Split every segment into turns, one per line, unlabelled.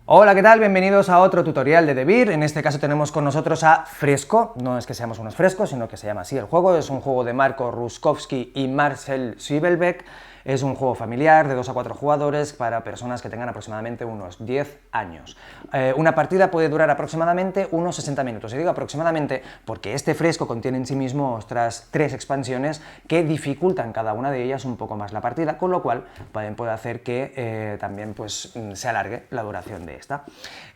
Hola, ¿qué tal? Bienvenidos a otro tutorial de Devir. En este caso tenemos con nosotros a Fresco. No es que seamos unos frescos, sino que se llama así el juego. Es un juego de Marco Ruskowski y Marcel Swiebelbeck. Es un juego familiar de 2 a 4 jugadores para personas que tengan aproximadamente unos 10 años. Una partida puede durar aproximadamente unos 60 minutos. Y digo aproximadamente porque este Fresco contiene en sí mismo otras 3 expansiones que dificultan cada una de ellas un poco más la partida, con lo cual puede hacer que también pues, se alargue la duración de esta.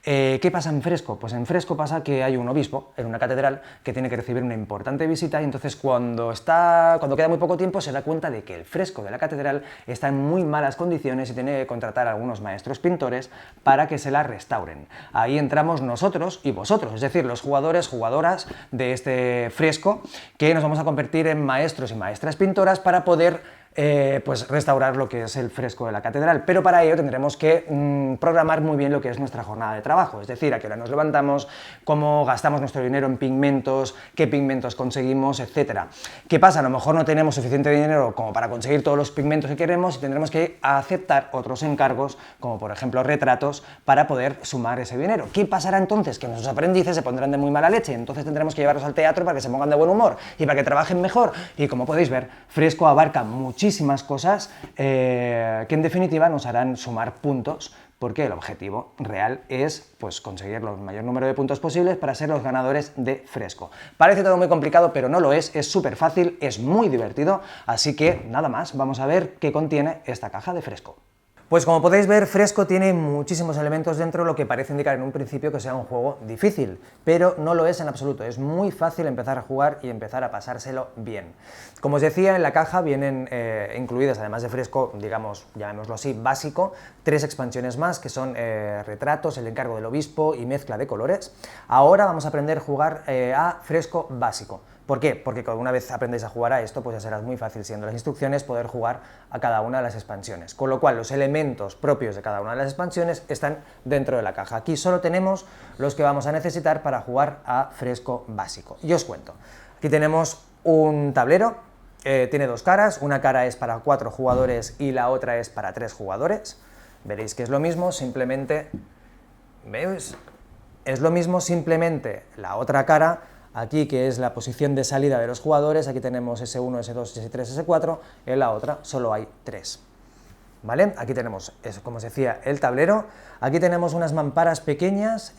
¿Qué pasa en Fresco? Pues en Fresco pasa que hay un obispo en una catedral que tiene que recibir una importante visita y entonces cuando queda muy poco tiempo se da cuenta de que el fresco de la catedral está en muy malas condiciones y tiene que contratar a algunos maestros pintores para que se la restauren. Ahí entramos nosotros y vosotros, es decir, los jugadores, jugadoras de este fresco, que nos vamos a convertir en maestros y maestras pintoras para poder pues restaurar lo que es el fresco de la catedral, pero para ello tendremos que programar muy bien lo que es nuestra jornada de trabajo, es decir, a qué hora nos levantamos, cómo gastamos nuestro dinero en pigmentos, qué pigmentos conseguimos, etc. ¿Qué pasa? A lo mejor no tenemos suficiente dinero como para conseguir todos los pigmentos que queremos y tendremos que aceptar otros encargos, como por ejemplo retratos, para poder sumar ese dinero. ¿Qué pasará entonces? Que nuestros aprendices se pondrán de muy mala leche, entonces tendremos que llevarlos al teatro para que se pongan de buen humor y para que trabajen mejor, y como podéis ver, Fresco abarca muchísimas cosas que en definitiva nos harán sumar puntos, porque el objetivo real es pues, conseguir el mayor número de puntos posibles para ser los ganadores de Fresco. Parece todo muy complicado, pero no lo es súper fácil, es muy divertido, así que nada más, vamos a ver qué contiene esta caja de Fresco. Pues como podéis ver, Fresco tiene muchísimos elementos dentro, lo que parece indicar en un principio que sea un juego difícil, pero no lo es en absoluto, es muy fácil empezar a jugar y empezar a pasárselo bien. Como os decía, en la caja vienen incluidas, además de Fresco, digamos, llamémoslo así, básico, 3 expansiones más, que son retratos, el encargo del obispo y mezcla de colores. Ahora vamos a aprender a jugar a Fresco básico. ¿Por qué? Porque una vez aprendáis a jugar a esto, pues ya será muy fácil, siguiendo las instrucciones, poder jugar a cada una de las expansiones. Con lo cual, los elementos propios de cada una de las expansiones están dentro de la caja. Aquí solo tenemos los que vamos a necesitar para jugar a Fresco básico. Y os cuento. Aquí tenemos un tablero, tiene 2 caras, una cara es para 4 jugadores y la otra es para 3 jugadores. Veréis que es lo mismo, simplemente, ¿veis? Es lo mismo, simplemente la otra cara, aquí que es la posición de salida de los jugadores, aquí tenemos S1, S2, S3, S4, en la otra solo hay 3. ¿Vale? Aquí tenemos, como os decía, el tablero, aquí tenemos unas mamparas pequeñas,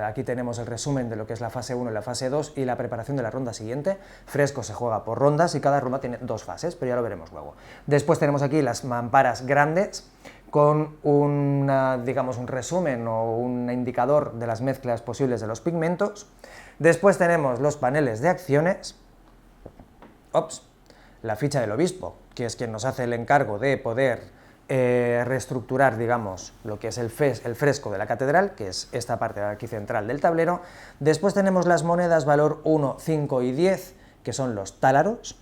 aquí tenemos el resumen de lo que es la fase 1 y la fase 2 y la preparación de la ronda siguiente. Fresco se juega por rondas y cada ronda tiene 2 fases, pero ya lo veremos luego. Después tenemos aquí las mamparas grandes, con digamos, un resumen o un indicador de las mezclas posibles de los pigmentos. Después tenemos los paneles de acciones, la ficha del obispo, que es quien nos hace el encargo de poder reestructurar, digamos, lo que es el fresco de la catedral, que es esta parte de aquí central del tablero. Después tenemos las monedas valor 1, 5 y 10, que son los tálaros.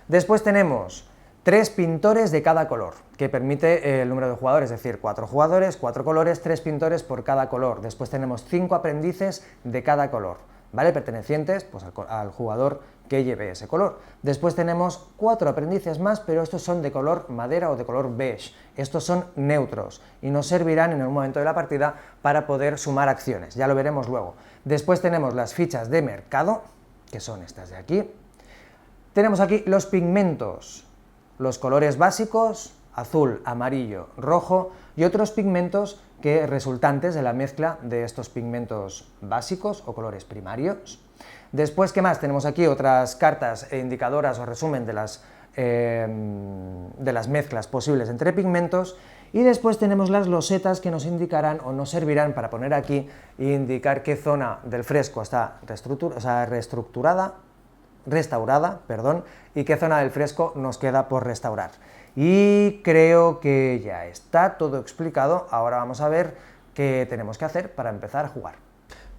Después tenemos 3 pintores de cada color, que permite el número de jugadores, es decir, 4 jugadores, 4 colores, 3 pintores por cada color. Después tenemos 5 aprendices de cada color, ¿vale? Pertenecientes pues, al jugador que lleve ese color. Después tenemos 4 aprendices más, pero estos son de color madera o de color beige. Estos son neutros y nos servirán en un momento de la partida para poder sumar acciones, ya lo veremos luego. Después tenemos las fichas de mercado, que son estas de aquí. Tenemos aquí los pigmentos, los colores básicos, azul, amarillo, rojo, y otros pigmentos que resultantes de la mezcla de estos pigmentos básicos o colores primarios. Después, ¿qué más? Tenemos aquí otras cartas indicadoras o resumen de las mezclas posibles entre pigmentos, y después tenemos las losetas que nos indicarán o nos servirán para poner aquí e indicar qué zona del fresco está restaurada, y qué zona del fresco nos queda por restaurar. Y creo que ya está todo explicado. Ahora vamos a ver qué tenemos que hacer para empezar a jugar.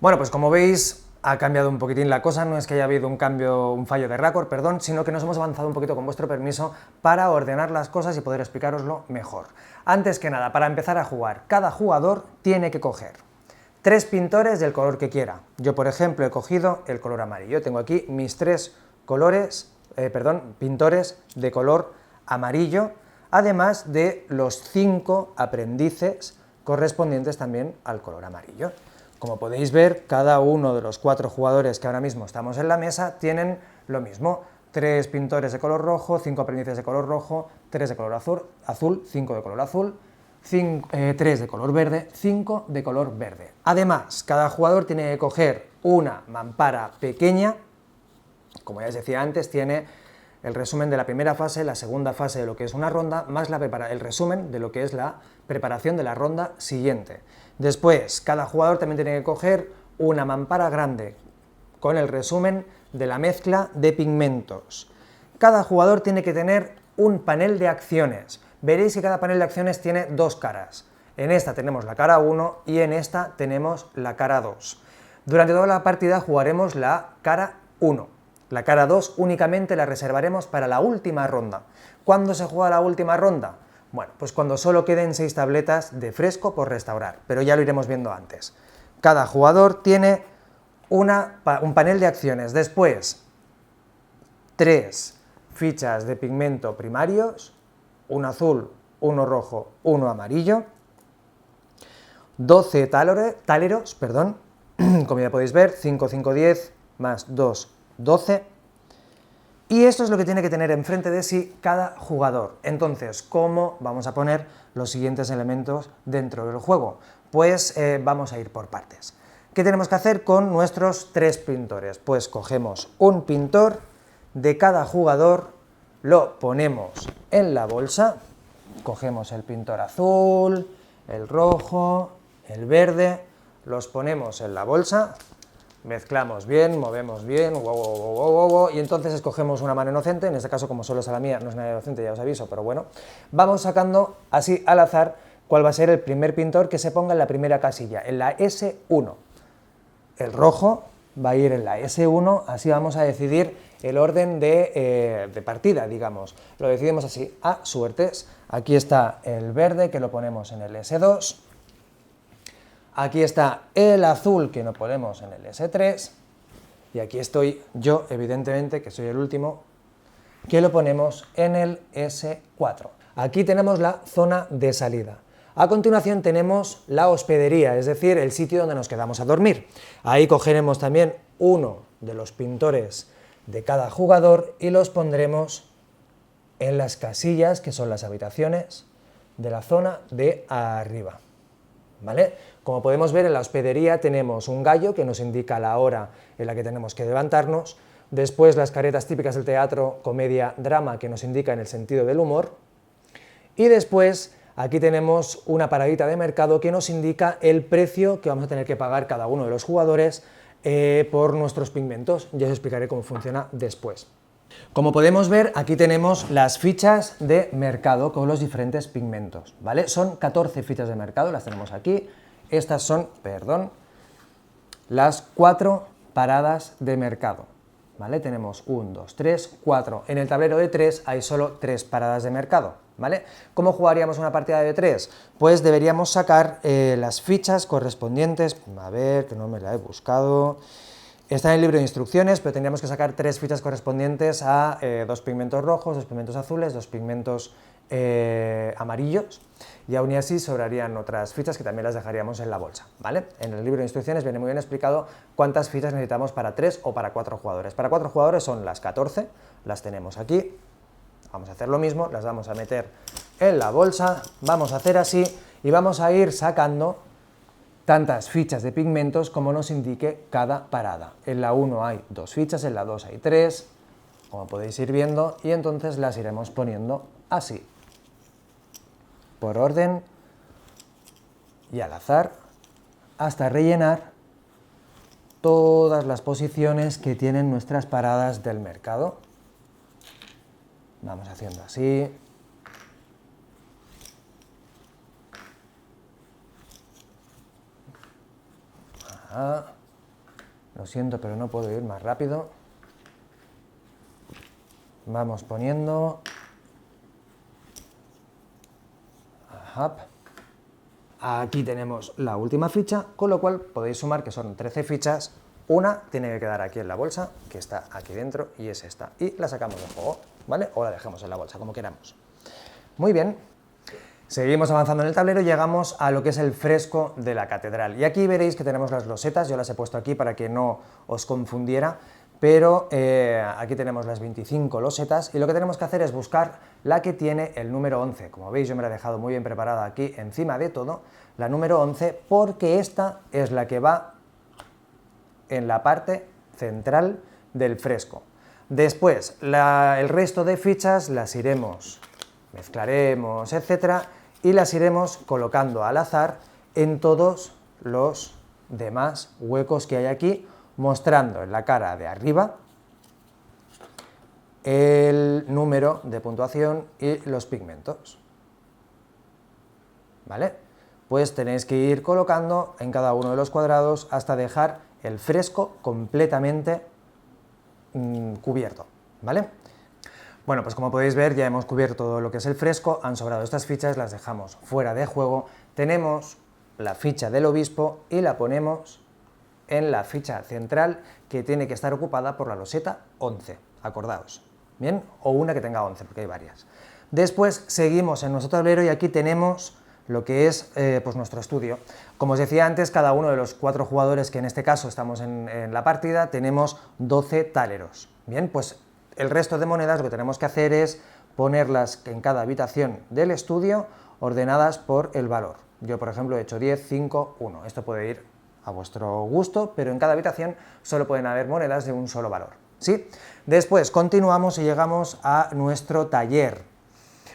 Bueno, pues como veis, ha cambiado un poquitín la cosa, no es que haya habido un fallo de récord, sino que nos hemos avanzado un poquito, con vuestro permiso, para ordenar las cosas y poder explicaroslo mejor. Antes que nada, para empezar a jugar, cada jugador tiene que coger 3 pintores del color que quiera. Yo, por ejemplo, he cogido el color amarillo. Tengo aquí mis 3 pintores de color amarillo, además de los 5 aprendices correspondientes también al color amarillo. Como podéis ver, cada uno de los 4 jugadores que ahora mismo estamos en la mesa tienen lo mismo: 3 pintores de color rojo, 5 aprendices de color rojo, 3 de color azul, 5 de color azul, 3 de color verde, 5 de color verde. Además, cada jugador tiene que coger una mampara pequeña. Como ya os decía antes, tiene el resumen de la primera fase, la segunda fase de lo que es una ronda, más el resumen de lo que es la preparación de la ronda siguiente. Después, cada jugador también tiene que coger una mampara grande con el resumen de la mezcla de pigmentos. Cada jugador tiene que tener un panel de acciones. Veréis que cada panel de acciones tiene 2 caras. En esta tenemos la cara 1 y en esta tenemos la cara 2. Durante toda la partida jugaremos la cara 1. La cara 2 únicamente la reservaremos para la última ronda. ¿Cuándo se juega la última ronda? Bueno, pues cuando solo queden 6 tabletas de fresco por restaurar, pero ya lo iremos viendo antes. Cada jugador tiene un panel de acciones. Después, 3 fichas de pigmento primarios, uno azul, uno rojo, uno amarillo, 12 táleros, como ya podéis ver, 5, 5, 10, más 2, 12, y esto es lo que tiene que tener enfrente de sí cada jugador. Entonces, ¿cómo vamos a poner los siguientes elementos dentro del juego? Pues vamos a ir por partes. ¿Qué tenemos que hacer con nuestros 3 pintores? Pues cogemos un pintor de cada jugador, lo ponemos en la bolsa, cogemos el pintor azul, el rojo, el verde, los ponemos en la bolsa, mezclamos bien, movemos bien, y entonces escogemos una mano inocente. En este caso, como solo es la mía, no es nada inocente, ya os aviso, pero bueno, vamos sacando así al azar cuál va a ser el primer pintor que se ponga en la primera casilla, en la S1. El rojo va a ir en la S1, así vamos a decidir el orden de partida, digamos. Lo decidimos así, a suertes. Aquí está el verde, que lo ponemos en el S2. Aquí está el azul, que lo ponemos en el S3, y aquí estoy yo, evidentemente, que soy el último, que lo ponemos en el S4. Aquí tenemos la zona de salida. A continuación tenemos la hospedería, es decir, el sitio donde nos quedamos a dormir. Ahí cogeremos también uno de los pintores de cada jugador y los pondremos en las casillas, que son las habitaciones de la zona de arriba. ¿Vale? Como podemos ver, en la hospedería tenemos un gallo que nos indica la hora en la que tenemos que levantarnos, después las caretas típicas del teatro, comedia, drama, que nos indican el sentido del humor, y después aquí tenemos una paradita de mercado que nos indica el precio que vamos a tener que pagar cada uno de los jugadores por nuestros pigmentos. Ya os explicaré cómo funciona después. Como podemos ver, aquí tenemos las fichas de mercado con los diferentes pigmentos, ¿vale? Son 14 fichas de mercado, las tenemos aquí. Estas son, las 4 paradas de mercado, ¿vale? Tenemos 1, 2, 3, 4. En el tablero de 3 hay solo 3 paradas de mercado, ¿vale? ¿Cómo jugaríamos una partida de 3? Pues deberíamos sacar las fichas correspondientes, a ver, que no me la he buscado. Está en el libro de instrucciones, pero tendríamos que sacar 3 fichas correspondientes a 2 pigmentos rojos, 2 pigmentos azules, 2 pigmentos amarillos, y aún y así sobrarían otras fichas que también las dejaríamos en la bolsa, ¿vale? En el libro de instrucciones viene muy bien explicado cuántas fichas necesitamos para 3 o para 4 jugadores. Para 4 jugadores son las 14, las tenemos aquí. Vamos a hacer lo mismo, las vamos a meter en la bolsa, vamos a hacer así y vamos a ir sacando tantas fichas de pigmentos como nos indique cada parada. En la 1 hay 2 fichas, en la 2 hay 3, como podéis ir viendo, y entonces las iremos poniendo así, por orden y al azar, hasta rellenar todas las posiciones que tienen nuestras paradas del mercado. Vamos haciendo así. Lo siento, pero no puedo ir más rápido. Vamos poniendo. Aquí tenemos la última ficha, con lo cual podéis sumar que son 13 fichas. Una tiene que quedar aquí en la bolsa, que está aquí dentro, y es esta. Y la sacamos del juego, ¿vale? O la dejamos en la bolsa, como queramos. Muy bien. Seguimos avanzando en el tablero y llegamos a lo que es el fresco de la catedral. Y aquí veréis que tenemos las losetas, yo las he puesto aquí para que no os confundiera, pero aquí tenemos las 25 losetas y lo que tenemos que hacer es buscar la que tiene el número 11. Como veis, yo me la he dejado muy bien preparada aquí encima de todo, la número 11, porque esta es la que va en la parte central del fresco. Después, el resto de fichas las iremos, mezclaremos, etcétera, y las iremos colocando al azar en todos los demás huecos que hay aquí, mostrando en la cara de arriba el número de puntuación y los pigmentos. ¿Vale? Pues tenéis que ir colocando en cada uno de los cuadrados hasta dejar el fresco completamente cubierto, ¿vale? Bueno, pues como podéis ver ya hemos cubierto todo lo que es el fresco, han sobrado estas fichas, las dejamos fuera de juego, tenemos la ficha del obispo y la ponemos en la ficha central que tiene que estar ocupada por la loseta 11, acordaos, ¿bien? O una que tenga 11, porque hay varias. Después seguimos en nuestro tablero y aquí tenemos lo que es pues nuestro estudio. Como os decía antes, cada uno de los 4 jugadores que en este caso estamos en la partida, tenemos 12 taleros. Bien, pues el resto de monedas lo que tenemos que hacer es ponerlas en cada habitación del estudio ordenadas por el valor. Yo, por ejemplo, he hecho 10, 5, 1. Esto puede ir a vuestro gusto, pero en cada habitación solo pueden haber monedas de un solo valor, ¿sí? Después continuamos y llegamos a nuestro taller.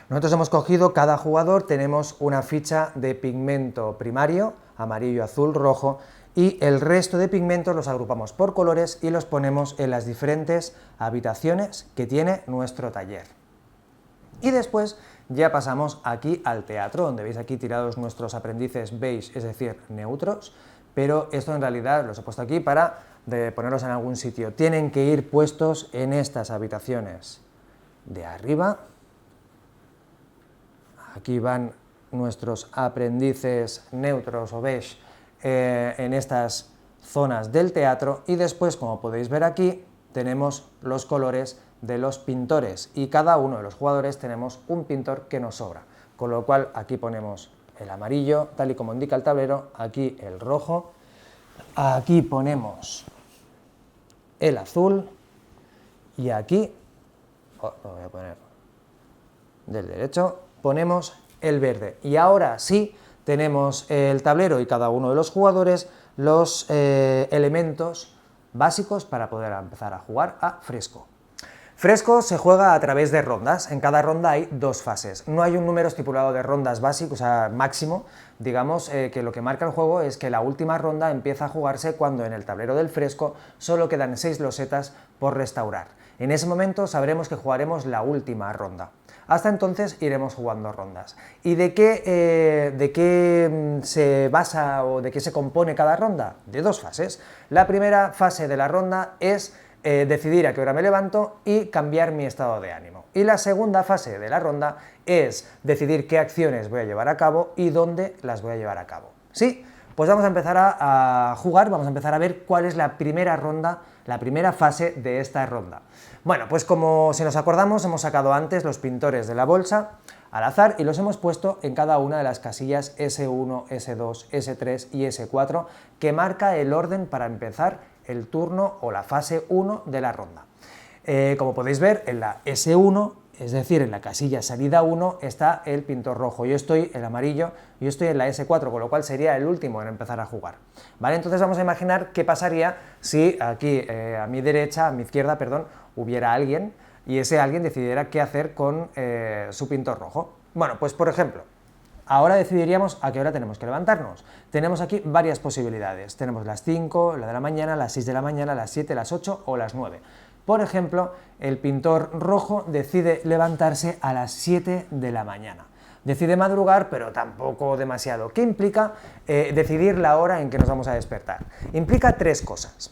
Nosotros hemos cogido, cada jugador tenemos una ficha de pigmento primario, amarillo, azul, rojo, y el resto de pigmentos los agrupamos por colores y los ponemos en las diferentes habitaciones que tiene nuestro taller. Y después ya pasamos aquí al teatro, donde veis aquí tirados nuestros aprendices beige, es decir, neutros, pero esto en realidad los he puesto aquí para ponerlos en algún sitio. Tienen que ir puestos en estas habitaciones de arriba. Aquí van nuestros aprendices neutros o beige en estas zonas del teatro y después, como podéis ver aquí, tenemos los colores de los pintores y cada uno de los jugadores tenemos un pintor que nos sobra, con lo cual aquí ponemos el amarillo, tal y como indica el tablero, aquí el rojo, aquí ponemos el azul y aquí, lo voy a poner del derecho, ponemos el verde. Y ahora sí tenemos el tablero y cada uno de los jugadores los elementos básicos para poder empezar a jugar a fresco. Fresco se juega a través de rondas, en cada ronda hay 2 fases, no hay un número estipulado de rondas básico, o sea, máximo, digamos que lo que marca el juego es que la última ronda empieza a jugarse cuando en el tablero del fresco solo quedan 6 losetas por restaurar. En ese momento sabremos que jugaremos la última ronda. Hasta entonces iremos jugando rondas. ¿Y de qué se basa o de qué se compone cada ronda? De 2 fases. La primera fase de la ronda es decidir a qué hora me levanto y cambiar mi estado de ánimo. Y la segunda fase de la ronda es decidir qué acciones voy a llevar a cabo y dónde las voy a llevar a cabo. ¿Sí? Pues vamos a empezar a jugar, vamos a empezar a ver cuál es la primera ronda, la primera fase de esta ronda. Bueno, pues como si nos acordamos, hemos sacado antes los pintores de la bolsa al azar y los hemos puesto en cada una de las casillas S1, S2, S3 y S4 que marca el orden para empezar el turno o la fase 1 de la ronda. Como podéis ver, en la S1, es decir, en la casilla salida 1, está el pintor rojo, yo estoy el amarillo, yo estoy en la S4, con lo cual sería el último en empezar a jugar. ¿Vale? Entonces vamos a imaginar qué pasaría si aquí a mi izquierda, perdón, hubiera alguien y ese alguien decidiera qué hacer con su pintor rojo. Bueno, pues por ejemplo, ahora decidiríamos a qué hora tenemos que levantarnos. Tenemos aquí varias posibilidades, tenemos las 5, la de la mañana, las 6 de la mañana, las 7, las 8 o las 9. Por ejemplo, el pintor rojo decide levantarse a las 7 de la mañana. Decide madrugar, pero tampoco demasiado. ¿Qué implica decidir la hora en que nos vamos a despertar? Implica 3 cosas.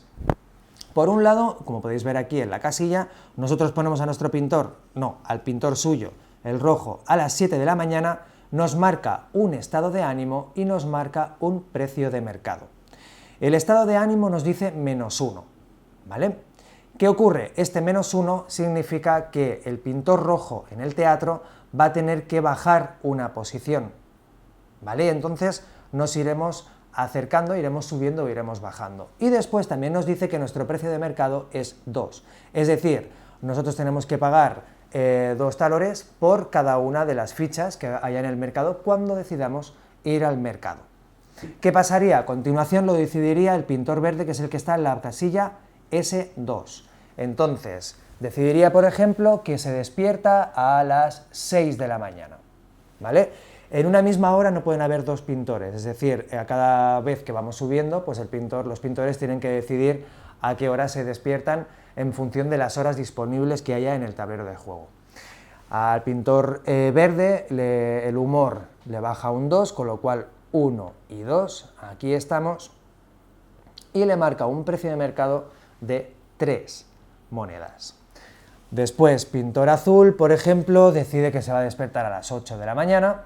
Por un lado, como podéis ver aquí en la casilla, nosotros ponemos a nuestro pintor, al pintor suyo, el rojo, a las 7 de la mañana, nos marca un estado de ánimo y nos marca un precio de mercado. El estado de ánimo nos dice -1, ¿vale? ¿Qué ocurre? Este -1 significa que el pintor rojo en el teatro va a tener que bajar una posición, ¿vale? Entonces nos iremos acercando, iremos subiendo o iremos bajando. Y después también nos dice que nuestro precio de mercado es 2, es decir, nosotros tenemos que pagar 2 talores por cada una de las fichas que haya en el mercado cuando decidamos ir al mercado. ¿Qué pasaría? A continuación lo decidiría el pintor verde, que es el que está en la casilla S2. Entonces, decidiría, por ejemplo, que se despierta a las 6 de la mañana, ¿vale? En una misma hora no pueden haber 2 pintores, es decir, a cada vez que vamos subiendo, pues los pintores tienen que decidir a qué hora se despiertan en función de las horas disponibles que haya en el tablero de juego. Al pintor verde el humor le baja un 2, con lo cual 1 y 2, aquí estamos, y le marca un precio de mercado de 3 monedas. Después, pintor azul, por ejemplo, decide que se va a despertar a las 8 de la mañana,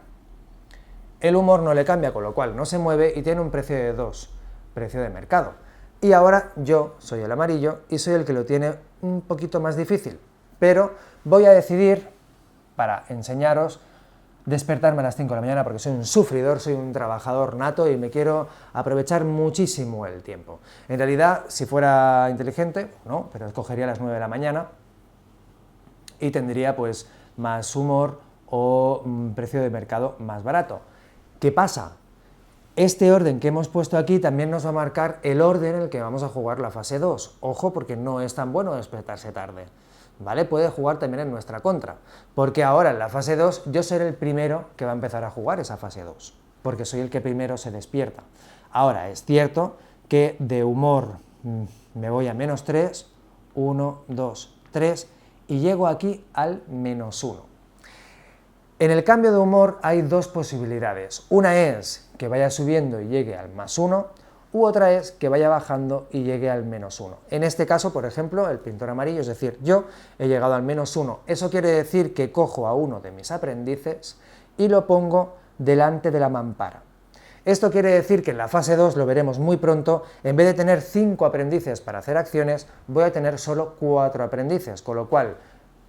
el humor no le cambia, con lo cual no se mueve y tiene un precio de 2, precio de mercado. Y ahora yo soy el amarillo y soy el que lo tiene un poquito más difícil, pero voy a decidir, para enseñaros, despertarme a las 5 de la mañana porque soy un sufridor, soy un trabajador nato y me quiero aprovechar muchísimo el tiempo. En realidad, si fuera inteligente, no, pero escogería las 9 de la mañana y tendría pues más humor o un precio de mercado más barato. ¿Qué pasa? Este orden que hemos puesto aquí también nos va a marcar el orden en el que vamos a jugar la fase 2. Ojo, porque no es tan bueno despertarse tarde, ¿vale? Puede jugar también en nuestra contra, porque ahora en la fase 2 yo seré el primero que va a empezar a jugar esa fase 2, porque soy el que primero se despierta. Ahora, es cierto que de humor me voy a -3, 1, 2, 3, y llego aquí al -1. En el cambio de humor hay 2 posibilidades. Una es que vaya subiendo y llegue al +1, u otra es que vaya bajando y llegue al -1. En este caso, por ejemplo, el pintor amarillo, es decir, yo he llegado al -1. Eso quiere decir que cojo a uno de mis aprendices y lo pongo delante de la mampara. Esto quiere decir que en la fase 2, lo veremos muy pronto, en vez de tener 5 aprendices para hacer acciones, voy a tener solo 4 aprendices, con lo cual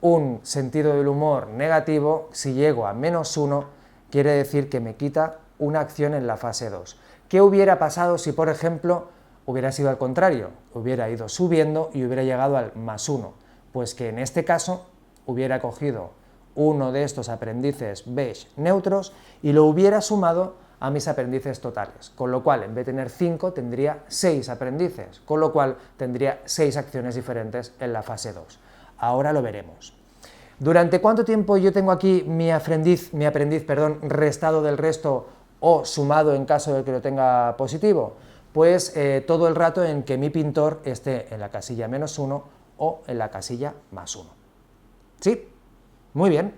un sentido del humor negativo, si llego a -1, quiere decir que me quita una acción en la fase 2. ¿Qué hubiera pasado si, por ejemplo, hubiera sido al contrario? Hubiera ido subiendo y hubiera llegado al +1. Pues que en este caso hubiera cogido uno de estos aprendices beige neutros y lo hubiera sumado a mis aprendices totales, con lo cual en vez de tener 5 tendría 6 aprendices, con lo cual tendría 6 acciones diferentes en la fase 2. Ahora lo veremos. ¿Durante cuánto tiempo yo tengo aquí mi aprendiz, restado del resto o sumado en caso de que lo tenga positivo? Pues todo el rato en que mi pintor esté en la casilla -1 o en la casilla +1. ¿Sí? Muy bien.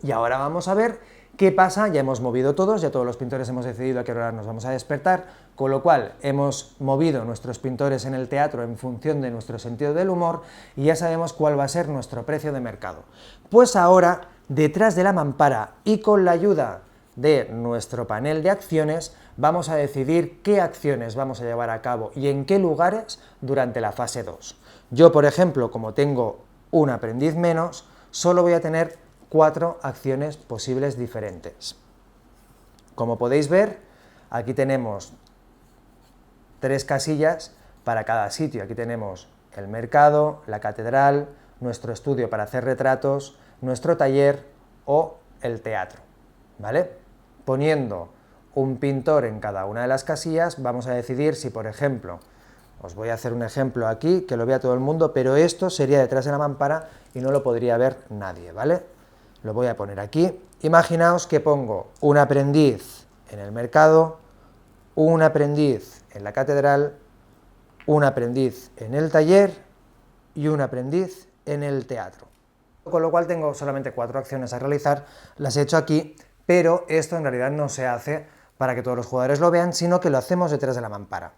Y ahora vamos a ver qué pasa. Ya hemos movido todos, ya todos los pintores hemos decidido a qué hora nos vamos a despertar, con lo cual hemos movido nuestros pintores en el teatro en función de nuestro sentido del humor y ya sabemos cuál va a ser nuestro precio de mercado. Pues ahora, detrás de la mampara y con la ayuda de nuestro panel de acciones, vamos a decidir qué acciones vamos a llevar a cabo y en qué lugares durante la fase 2. Yo, por ejemplo, como tengo un aprendiz menos, solo voy a tener 4 acciones posibles diferentes. Como podéis ver, aquí tenemos 3 casillas para cada sitio. Aquí tenemos el mercado, la catedral, nuestro estudio para hacer retratos, nuestro taller o el teatro, ¿vale? Poniendo un pintor en cada una de las casillas, vamos a decidir si, por ejemplo, os voy a hacer un ejemplo aquí, que lo vea todo el mundo, pero esto sería detrás de la mampara y no lo podría ver nadie, ¿vale? Lo voy a poner aquí. Imaginaos que pongo un aprendiz en el mercado, un aprendiz en la catedral, un aprendiz en el taller y un aprendiz en el teatro. Con lo cual tengo solamente 4 acciones a realizar, las he hecho aquí, pero esto en realidad no se hace para que todos los jugadores lo vean, sino que lo hacemos detrás de la mampara.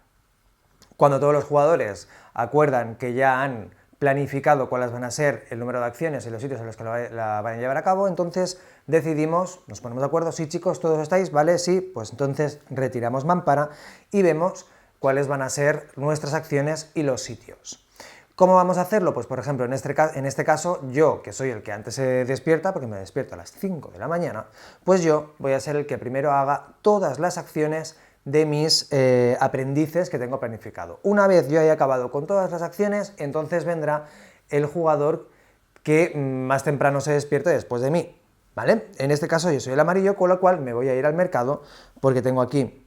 Cuando todos los jugadores acuerdan que ya han planificado cuáles van a ser el número de acciones y los sitios en los que la van a llevar a cabo, entonces decidimos, nos ponemos de acuerdo, sí chicos, todos estáis, vale, sí, pues entonces retiramos mampara y vemos cuáles van a ser nuestras acciones y los sitios. ¿Cómo vamos a hacerlo? Pues por ejemplo, en este caso, yo, que soy el que antes se despierta, porque me despierto a las 5 de la mañana, pues yo voy a ser el que primero haga todas las acciones de mis aprendices que tengo planificado. Una vez yo haya acabado con todas las acciones, entonces vendrá el jugador que más temprano se despierte después de mí, ¿vale? En este caso yo soy el amarillo, con lo cual me voy a ir al mercado, porque tengo aquí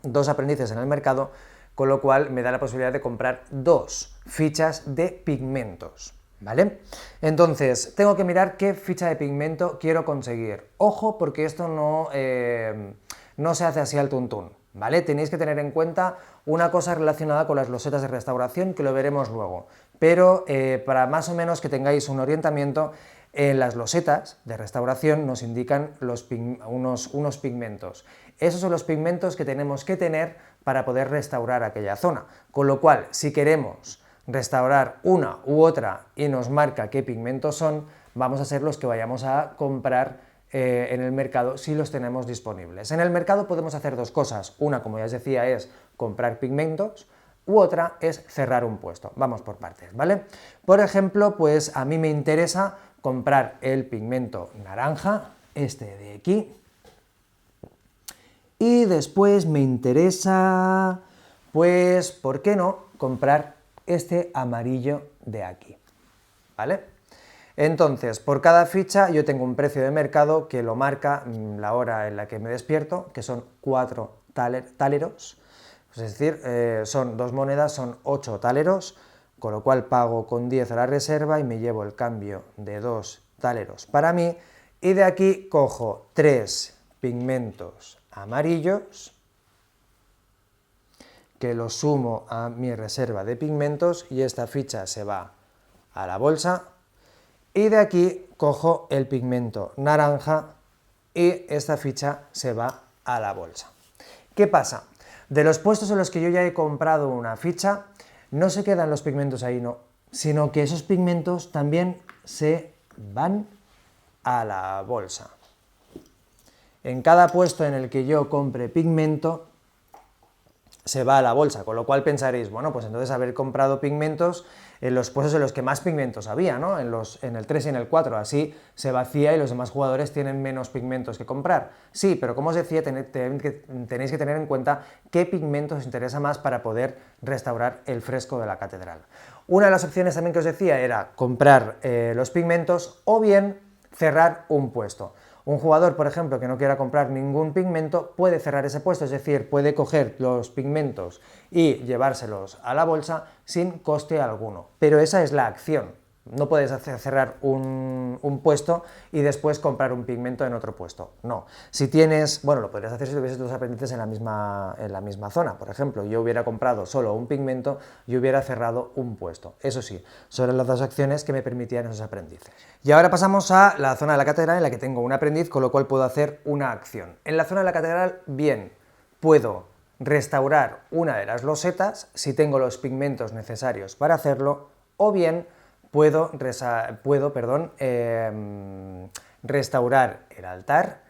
2 aprendices en el mercado, con lo cual me da la posibilidad de comprar 2 fichas de pigmentos, ¿vale? Entonces, tengo que mirar qué ficha de pigmento quiero conseguir. Ojo, porque esto no se hace así al tuntún, ¿vale? Tenéis que tener en cuenta una cosa relacionada con las losetas de restauración, que lo veremos luego, pero para más o menos que tengáis un orientamiento, en las losetas de restauración nos indican unos pigmentos. Esos son los pigmentos que tenemos que tener para poder restaurar aquella zona, con lo cual, si queremos restaurar una u otra y nos marca qué pigmentos son, vamos a ser los que vayamos a comprar en el mercado si los tenemos disponibles. En el mercado podemos hacer 2 cosas, una, como ya os decía, es comprar pigmentos, u otra es cerrar un puesto. Vamos por partes, ¿vale? Por ejemplo, pues a mí me interesa comprar el pigmento naranja, este de aquí, y después me interesa, pues, ¿por qué no?, comprar este amarillo de aquí, ¿vale? Entonces, por cada ficha yo tengo un precio de mercado que lo marca la hora en la que me despierto, que son 4 taleros, es decir, son 2 monedas, son 8 taleros, con lo cual pago con 10 a la reserva y me llevo el cambio de 2 taleros para mí, y de aquí cojo 3 pigmentos amarillos, que los sumo a mi reserva de pigmentos y esta ficha se va a la bolsa, y de aquí cojo el pigmento naranja y esta ficha se va a la bolsa. ¿Qué pasa? De los puestos en los que yo ya he comprado una ficha, no se quedan los pigmentos ahí, no, sino que esos pigmentos también se van a la bolsa. En cada puesto en el que yo compre pigmento, se va a la bolsa, con lo cual pensaréis, bueno, pues entonces haber comprado pigmentos en los puestos en los que más pigmentos había, ¿no? En el 3 y en el 4, así se vacía y los demás jugadores tienen menos pigmentos que comprar. Sí, pero como os decía, tenéis que tener en cuenta qué pigmentos os interesa más para poder restaurar el fresco de la catedral. Una de las opciones también que os decía era comprar los pigmentos o bien cerrar un puesto. Un jugador, por ejemplo, que no quiera comprar ningún pigmento, puede cerrar ese puesto, es decir, puede coger los pigmentos y llevárselos a la bolsa sin coste alguno. Pero esa es la acción. No puedes cerrar un puesto y después comprar un pigmento en otro puesto. No. Si tienes, bueno, lo podrías hacer si tuvieses 2 aprendices en la misma zona. Por ejemplo, yo hubiera comprado solo un pigmento y hubiera cerrado un puesto. Eso sí, son las 2 acciones que me permitían esos aprendices. Y ahora pasamos a la zona de la catedral en la que tengo un aprendiz, con lo cual puedo hacer una acción. En la zona de la catedral, bien, puedo restaurar una de las losetas si tengo los pigmentos necesarios para hacerlo, o bien puedo restaurar el altar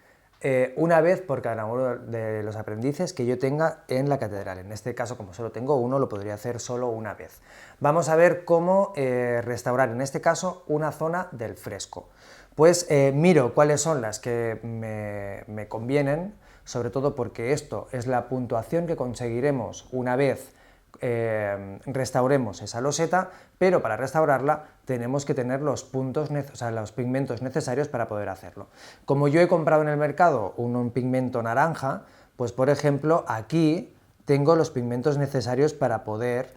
una vez por cada uno de los aprendices que yo tenga en la catedral. En este caso, como solo tengo uno, lo podría hacer solo una vez. Vamos a ver cómo restaurar, en este caso, una zona del fresco. Pues miro cuáles son las que me convienen, sobre todo porque esto es la puntuación que conseguiremos una vez restauremos esa loseta, pero para restaurarla tenemos que tener los pigmentos necesarios para poder hacerlo. Como yo he comprado en el mercado un pigmento naranja, pues por ejemplo aquí tengo los pigmentos necesarios para poder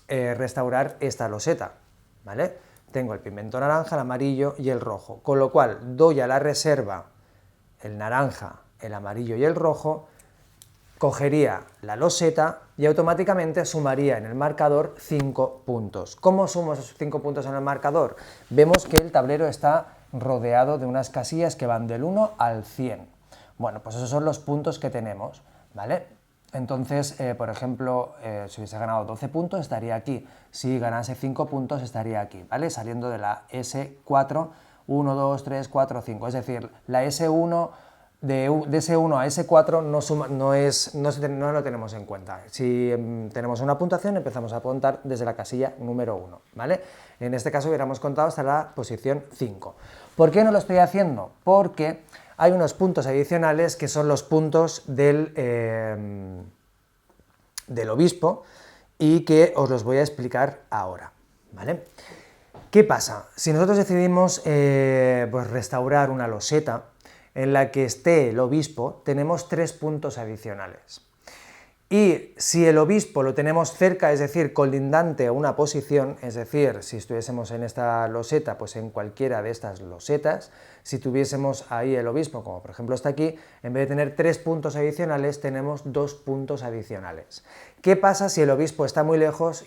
restaurar esta loseta, ¿vale? Tengo el pigmento naranja, el amarillo y el rojo, con lo cual doy a la reserva el naranja, el amarillo y el rojo, cogería la loseta y automáticamente sumaría en el marcador 5 puntos. ¿Cómo sumo esos 5 puntos en el marcador? Vemos que el tablero está rodeado de unas casillas que van del 1 al 100. Bueno, pues esos son los puntos que tenemos, ¿vale? Entonces, por ejemplo, si hubiese ganado 12 puntos estaría aquí, si ganase 5 puntos estaría aquí, ¿vale? Saliendo de la S4, 1, 2, 3, 4, 5, es decir, la S1 de ese 1 a ese 4 no lo tenemos en cuenta. Si tenemos una puntuación, empezamos a contar desde la casilla número 1, ¿vale? En este caso hubiéramos contado hasta la posición 5. ¿Por qué no lo estoy haciendo? Porque hay unos puntos adicionales que son los puntos del obispo y que os los voy a explicar ahora, ¿vale? ¿Qué pasa? Si nosotros decidimos pues restaurar una loseta en la que esté el obispo, tenemos 3 puntos adicionales. Y si el obispo lo tenemos cerca, es decir, colindante a una posición, es decir, si estuviésemos en esta loseta, pues en cualquiera de estas losetas, si tuviésemos ahí el obispo, como por ejemplo está aquí, en vez de tener 3 puntos adicionales, tenemos 2 puntos adicionales. ¿Qué pasa si el obispo está muy lejos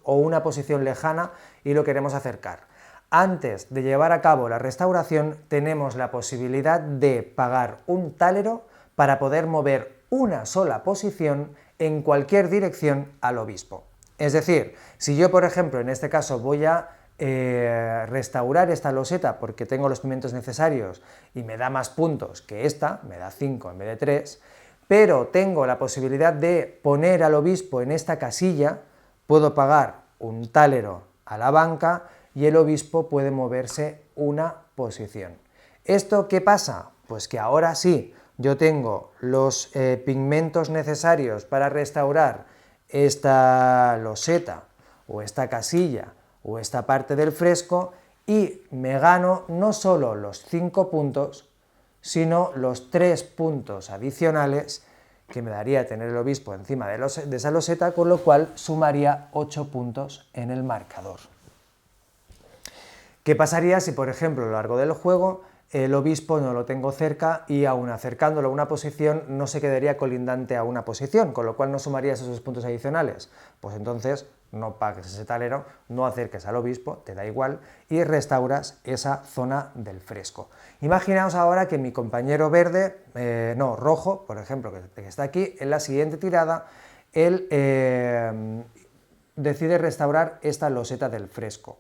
o una posición lejana y lo queremos acercar? Antes de llevar a cabo la restauración, tenemos la posibilidad de pagar un tálero para poder mover una sola posición en cualquier dirección al obispo. Es decir, si yo, por ejemplo, en este caso voy a restaurar esta loseta porque tengo los pimientos necesarios y me da más puntos que esta, me da 5 en vez de 3, pero tengo la posibilidad de poner al obispo en esta casilla, puedo pagar un tálero a la banca y el obispo puede moverse una posición. ¿Esto qué pasa? Pues que ahora sí, yo tengo los pigmentos necesarios para restaurar esta loseta o esta casilla o esta parte del fresco y me gano no solo los 5 puntos, sino los 3 puntos adicionales que me daría tener el obispo encima de esa loseta, con lo cual sumaría 8 puntos en el marcador. ¿Qué pasaría si, por ejemplo, a lo largo del juego el obispo no lo tengo cerca y aún acercándolo a una posición no se quedaría colindante a una posición, con lo cual no sumaría esos puntos adicionales? Pues entonces no pagues ese talero, no acerques al obispo, te da igual, y restauras esa zona del fresco. Imaginaos ahora que mi compañero rojo, por ejemplo, que está aquí, en la siguiente tirada, él decide restaurar esta loseta del fresco.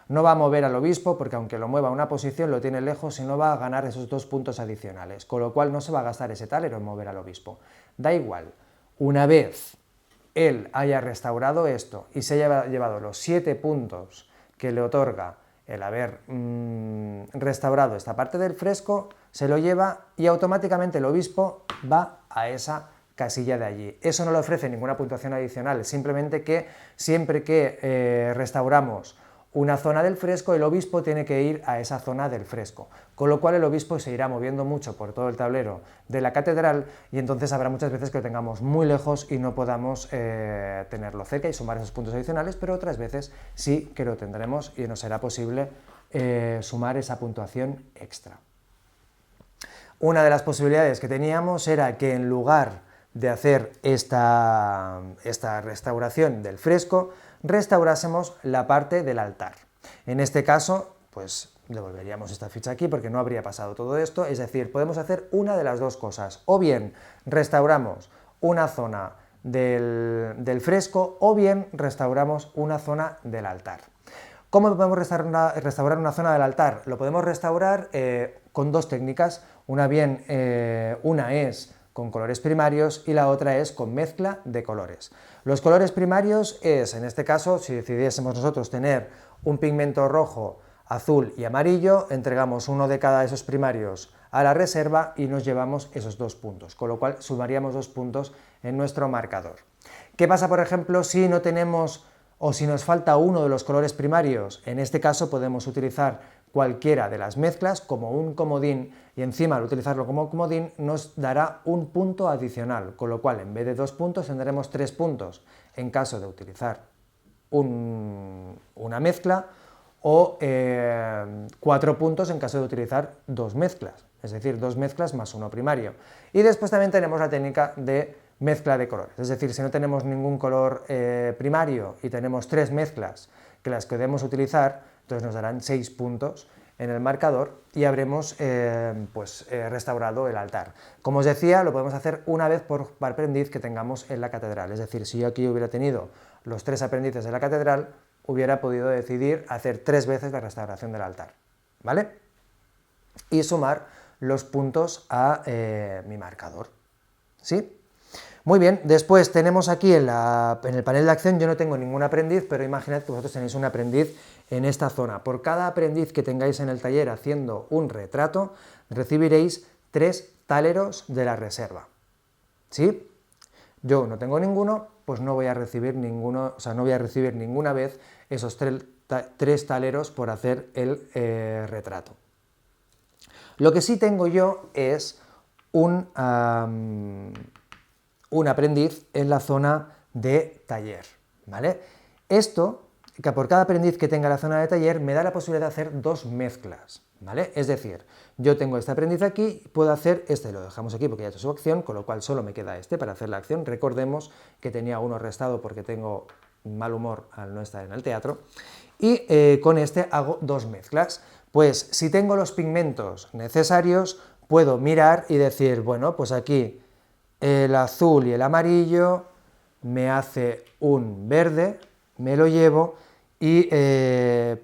No va a mover al obispo porque aunque lo mueva a una posición lo tiene lejos y no va a ganar esos 2 puntos adicionales, con lo cual no se va a gastar ese talero en mover al obispo. Da igual, una vez él haya restaurado esto y se haya llevado los 7 puntos que le otorga el haber restaurado esta parte del fresco, se lo lleva y automáticamente el obispo va a esa casilla de allí. Eso no le ofrece ninguna puntuación adicional, simplemente que siempre que restauramos una zona del fresco, el obispo tiene que ir a esa zona del fresco, con lo cual el obispo se irá moviendo mucho por todo el tablero de la catedral y entonces habrá muchas veces que lo tengamos muy lejos y no podamos tenerlo cerca y sumar esos puntos adicionales, pero otras veces sí que lo tendremos y nos será posible sumar esa puntuación extra. Una de las posibilidades que teníamos era que en lugar de hacer esta restauración del fresco, restaurásemos la parte del altar. En este caso, pues devolveríamos esta ficha aquí porque no habría pasado todo esto, es decir, podemos hacer una de las dos cosas, o bien restauramos una zona del fresco o bien restauramos una zona del altar. ¿Cómo podemos restaurar una zona del altar? Lo podemos restaurar con 2 técnicas, una es con colores primarios y la otra es con mezcla de colores. Los colores primarios es, en este caso, si decidiésemos nosotros tener un pigmento rojo, azul y amarillo, entregamos uno de cada de esos primarios a la reserva y nos llevamos esos 2 puntos, con lo cual sumaríamos 2 puntos en nuestro marcador. ¿Qué pasa, por ejemplo, si no tenemos o si nos falta uno de los colores primarios? En este caso podemos utilizar cualquiera de las mezclas como un comodín y encima al utilizarlo como comodín nos dará un punto adicional, con lo cual en vez de 2 puntos tendremos 3 puntos en caso de utilizar una mezcla o 4 puntos en caso de utilizar 2 mezclas, es decir, 2 mezclas más 1 primario. Y después también tenemos la técnica de mezcla de colores, es decir, si no tenemos ningún color primario y tenemos 3 mezclas que las podemos utilizar, entonces nos darán 6 puntos en el marcador y habremos restaurado el altar. Como os decía, lo podemos hacer una vez por aprendiz que tengamos en la catedral, es decir, si yo aquí hubiera tenido los 3 aprendices de la catedral, hubiera podido decidir hacer 3 veces la restauración del altar, ¿vale? Y sumar los puntos a mi marcador. ¿Sí? Muy bien, después tenemos aquí en el panel de acción, yo no tengo ningún aprendiz, pero imaginad que vosotros tenéis un aprendiz en esta zona. Por cada aprendiz que tengáis en el taller haciendo un retrato, recibiréis 3 táleros de la reserva. ¿Sí? Yo no tengo ninguno, pues no voy a recibir ninguno, o sea, no voy a recibir ninguna vez esos 3 táleros por hacer el retrato. Lo que sí tengo yo es un aprendiz en la zona de taller, ¿vale? Esto, que por cada aprendiz que tenga la zona de taller, me da la posibilidad de hacer 2 mezclas, ¿vale? Es decir, yo tengo este aprendiz aquí, puedo hacer este, lo dejamos aquí porque ya ha hecho su acción, con lo cual solo me queda este para hacer la acción. Recordemos que tenía uno restado porque tengo mal humor al no estar en el teatro, y con este hago 2 mezclas. Pues si tengo los pigmentos necesarios, puedo mirar y decir, bueno, pues aquí el azul y el amarillo me hace un verde, me lo llevo y en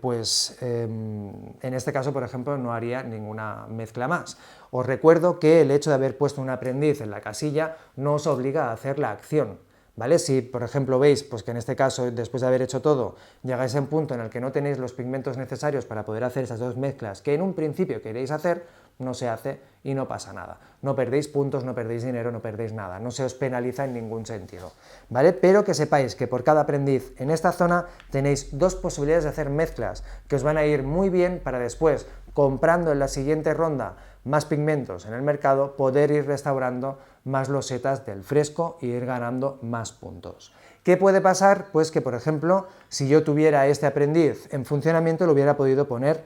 este caso, por ejemplo, no haría ninguna mezcla más. Os recuerdo que el hecho de haber puesto un aprendiz en la casilla no os obliga a hacer la acción, ¿vale? Si, por ejemplo, veis pues que en este caso, después de haber hecho todo, llegáis a un punto en el que no tenéis los pigmentos necesarios para poder hacer esas 2 mezclas que en un principio queréis hacer, no se hace y no pasa nada. No perdéis puntos, no perdéis dinero, no perdéis nada, no se os penaliza en ningún sentido, ¿vale? Pero que sepáis que por cada aprendiz en esta zona tenéis 2 posibilidades de hacer mezclas que os van a ir muy bien para después, comprando en la siguiente ronda más pigmentos en el mercado, poder ir restaurando más losetas del fresco e ir ganando más puntos. ¿Qué puede pasar? Pues que, por ejemplo, si yo tuviera este aprendiz en funcionamiento, lo hubiera podido poner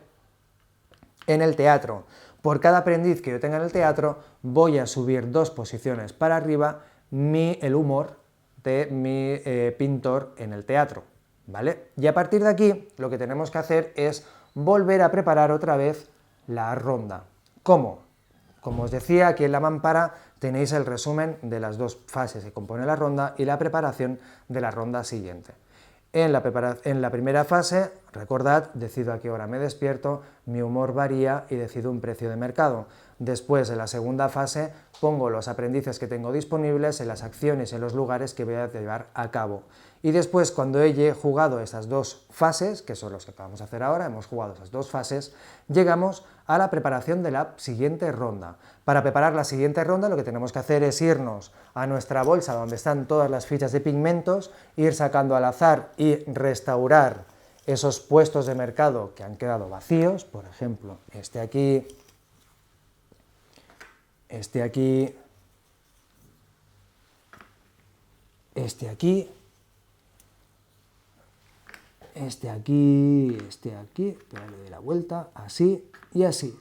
en el teatro. Por cada aprendiz que yo tenga en el teatro, voy a subir 2 posiciones para arriba el humor de mi pintor en el teatro, ¿vale? Y a partir de aquí, lo que tenemos que hacer es volver a preparar otra vez la ronda. ¿Cómo? Como os decía, aquí en la mampara tenéis el resumen de las 2 fases que compone la ronda y la preparación de la ronda siguiente. En la primera fase, recordad, decido a qué hora me despierto, mi humor varía y decido un precio de mercado. Después, en la segunda fase, pongo los aprendices que tengo disponibles en las acciones y en los lugares que voy a llevar a cabo. Y después, cuando he jugado esas 2 fases, que son los que acabamos de hacer ahora, hemos jugado esas 2 fases, llegamos a la preparación de la siguiente ronda. Para preparar la siguiente ronda lo que tenemos que hacer es irnos a nuestra bolsa donde están todas las fichas de pigmentos, ir sacando al azar y restaurar esos puestos de mercado que han quedado vacíos, por ejemplo, este aquí, este aquí, este aquí, este aquí, este aquí, espera, le doy la vuelta, así y así.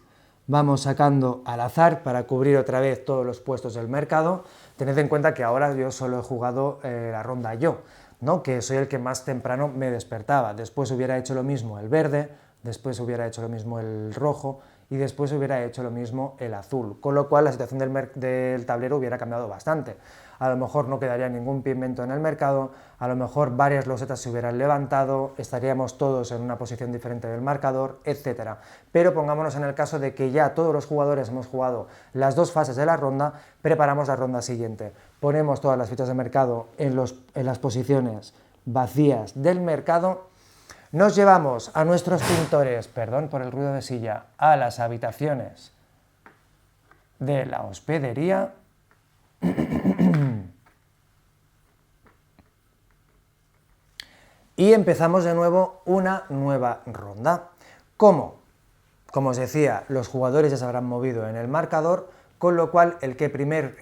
Vamos sacando al azar para cubrir otra vez todos los puestos del mercado. Tened en cuenta que ahora yo solo he jugado la ronda yo, ¿no? Que soy el que más temprano me despertaba. Después hubiera hecho lo mismo el verde, después hubiera hecho lo mismo el rojo y después hubiera hecho lo mismo el azul, con lo cual la situación del tablero hubiera cambiado bastante. A lo mejor no quedaría ningún pigmento en el mercado, a lo mejor varias losetas se hubieran levantado, estaríamos todos en una posición diferente del marcador, etc. Pero pongámonos en el caso de que ya todos los jugadores hemos jugado las 2 fases de la ronda, preparamos la ronda siguiente. Ponemos todas las fichas de mercado en las posiciones vacías del mercado, nos llevamos a nuestros pintores, perdón por el ruido de silla, a las habitaciones de la hospedería y empezamos de nuevo una nueva ronda. ¿Cómo? Como os decía, los jugadores ya se habrán movido en el marcador, con lo cual el que primer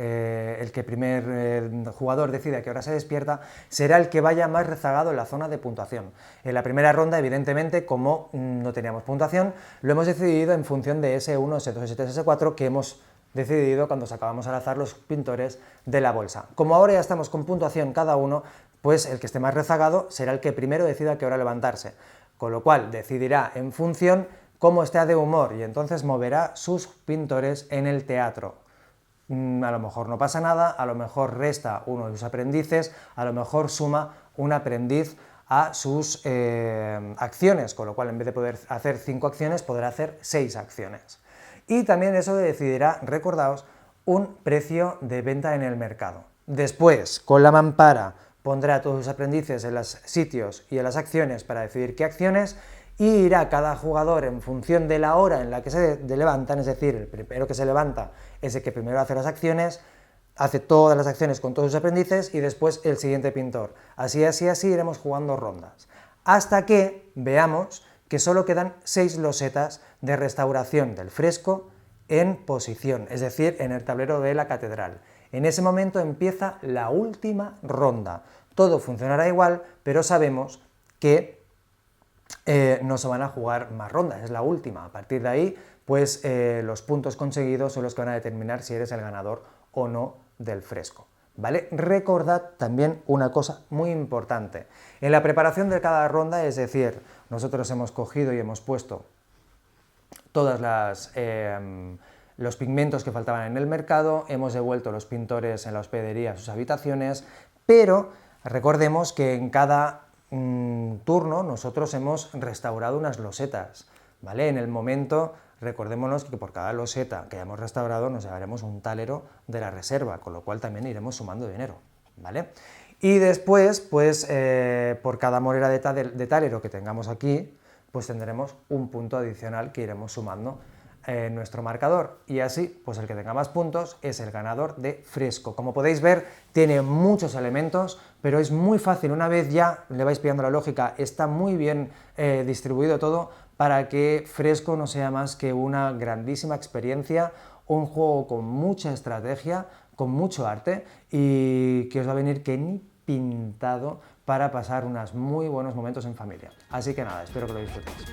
jugador decida a qué hora se despierta será el que vaya más rezagado en la zona de puntuación. En la primera ronda, evidentemente, como no teníamos puntuación, lo hemos decidido en función de S1, S2, S3, S4 que hemos decidido cuando sacábamos al azar los pintores de la bolsa. Como ahora ya estamos con puntuación cada uno, pues el que esté más rezagado será el que primero decida a qué hora levantarse, con lo cual decidirá en función cómo esté de humor y entonces moverá sus pintores en el teatro. A lo mejor no pasa nada, a lo mejor resta uno de sus aprendices, a lo mejor suma un aprendiz a sus acciones, con lo cual en vez de poder hacer 5 acciones podrá hacer 6 acciones. y también eso decidirá, recordaos, un precio de venta en el mercado. Después, con la mampara, pondrá a todos sus aprendices en los sitios y en las acciones para decidir qué acciones, y irá cada jugador en función de la hora en la que se levantan, es decir, el primero que se levanta es el que primero hace las acciones, hace todas las acciones con todos sus aprendices y después el siguiente pintor. Así iremos jugando rondas. Hasta que veamos que solo quedan 6 losetas de restauración del fresco en posición, es decir, en el tablero de la catedral. En ese momento empieza la última ronda. Todo funcionará igual, pero sabemos que no se van a jugar más rondas, es la última. A partir de ahí, pues los puntos conseguidos son los que van a determinar si eres el ganador o no del fresco, ¿vale? Recordad también una cosa muy importante. En la preparación de cada ronda, es decir, nosotros hemos cogido y hemos puesto todos los pigmentos que faltaban en el mercado, hemos devuelto los pintores en la hospedería a sus habitaciones, pero recordemos que en cada turno nosotros hemos restaurado unas losetas, ¿vale? En el momento, recordémonos que por cada loseta que hayamos restaurado nos llevaremos un talero de la reserva, con lo cual también iremos sumando dinero, ¿vale? Y después, pues por cada morera de talero que tengamos aquí, pues tendremos un punto adicional que iremos sumando en nuestro marcador, y así, pues el que tenga más puntos es el ganador de fresco. Como podéis ver, tiene muchos elementos, pero es muy fácil, una vez ya le vais pillando la lógica, está muy bien distribuido todo para que fresco no sea más que una grandísima experiencia, un juego con mucha estrategia, con mucho arte, y que os va a venir que ni pintado para pasar unos muy buenos momentos en familia. Así que nada, espero que lo disfrutéis.